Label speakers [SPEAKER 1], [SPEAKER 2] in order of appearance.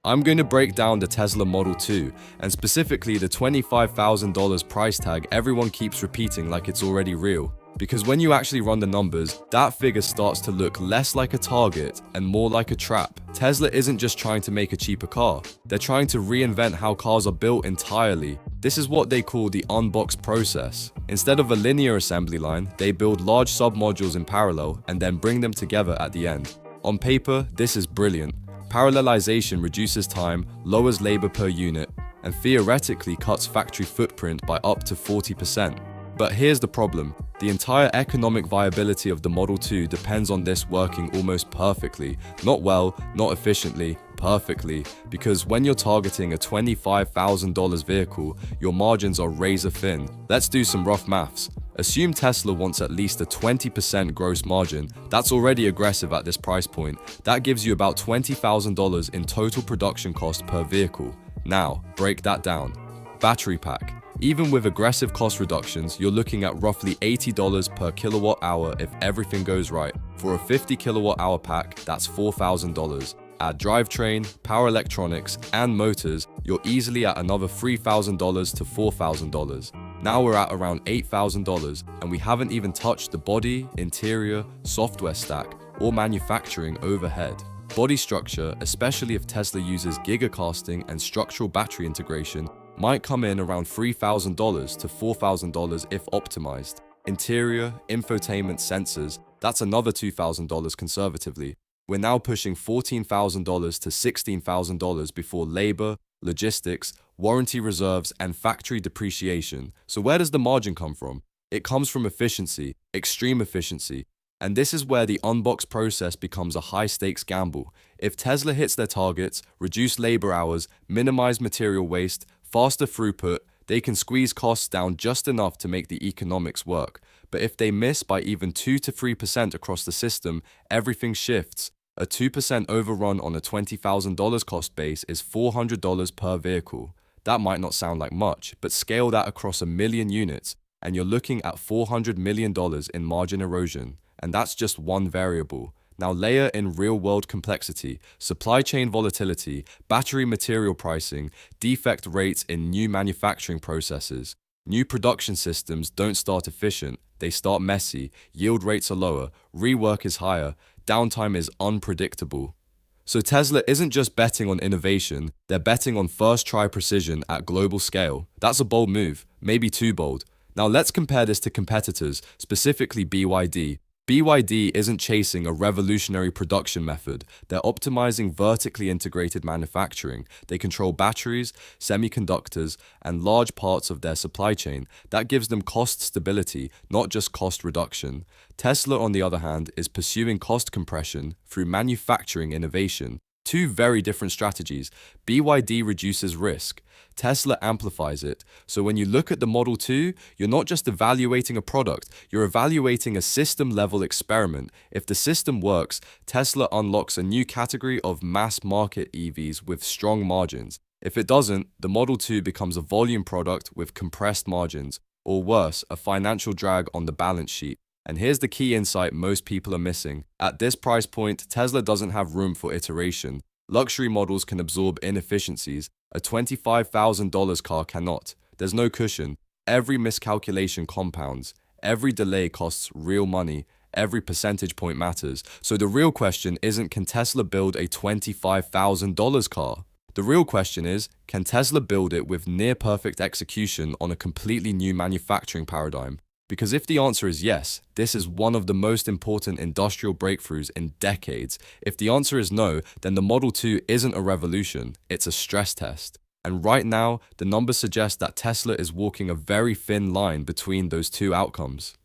[SPEAKER 1] I'm going to break down the Tesla Model 2, and specifically the $25,000 price tag everyone keeps repeating like it's already real. Because when you actually run the numbers, that figure starts to look less like a target and more like a trap. Tesla isn't just trying to make a cheaper car, they're trying to reinvent how cars are built entirely. This is what they call the Unboxed Process. Instead of a linear assembly line, they build large submodules in parallel and then bring them together at the end. On paper, this is brilliant. Parallelization reduces time, lowers labor per unit, and theoretically cuts factory footprint by up to 40%. But here's the problem. The entire economic viability of the Model 2 depends on this working almost perfectly. Not well, not efficiently, perfectly. Because when you're targeting a $25,000 vehicle, your margins are razor thin. Let's do some rough maths. Assume Tesla wants at least a 20% gross margin. That's already aggressive at this price point. That gives you about $20,000 in total production cost per vehicle. Now, break that down. Battery pack. Even with aggressive cost reductions, you're looking at roughly $80 per kilowatt hour if everything goes right. For a 50 kilowatt hour pack, that's $4,000. Add drivetrain, power electronics, and motors, you're easily at another $3,000 to $4,000. Now we're at around $8,000, and we haven't even touched the body, interior, software stack, or manufacturing overhead. Body structure, especially if Tesla uses gigacasting and structural battery integration, might come in around $3,000 to $4,000 if optimized. Interior, infotainment, sensors, that's another $2,000 conservatively. We're now pushing $14,000 to $16,000 before labor, logistics, warranty reserves, and factory depreciation. So where does the margin come from? It comes from efficiency, extreme efficiency. And this is where the Unboxed Process becomes a high-stakes gamble. If Tesla hits their targets, reduce labor hours, minimize material waste, faster throughput, they can squeeze costs down just enough to make the economics work. But if they miss by even 2 to 3% across the system, everything shifts. A 2% overrun on a $20,000 cost base is $400 per vehicle. That might not sound like much, but scale that across 1 million units, and you're looking at $400 million in margin erosion. And that's just one variable. Now layer in real-world complexity, supply chain volatility, battery material pricing, defect rates in new manufacturing processes. New production systems don't start efficient, they start messy, yield rates are lower, rework is higher, downtime is unpredictable. So Tesla isn't just betting on innovation, they're betting on first-try precision at global scale. That's a bold move, maybe too bold. Now let's compare this to competitors, specifically BYD. BYD isn't chasing a revolutionary production method, they're optimizing vertically integrated manufacturing. They control batteries, semiconductors, and large parts of their supply chain. That gives them cost stability, not just cost reduction. Tesla, on the other hand, is pursuing cost compression through manufacturing innovation. Two very different strategies. BYD reduces risk. Tesla amplifies it. So when you look at the Model 2, you're not just evaluating a product, you're evaluating a system-level experiment. If the system works, Tesla unlocks a new category of mass-market EVs with strong margins. If it doesn't, the Model 2 becomes a volume product with compressed margins, or worse, a financial drag on the balance sheet. And here's the key insight most people are missing. At this price point, Tesla doesn't have room for iteration. Luxury models can absorb inefficiencies. A $25,000 car cannot. There's no cushion. Every miscalculation compounds. Every delay costs real money. Every percentage point matters. So the real question isn't, can Tesla build a $25,000 car? The real question is, can Tesla build it with near-perfect execution on a completely new manufacturing paradigm? Because if the answer is yes, this is one of the most important industrial breakthroughs in decades. If the answer is no, then the Model 2 isn't a revolution, it's a stress test. And right now, the numbers suggest that Tesla is walking a very thin line between those two outcomes.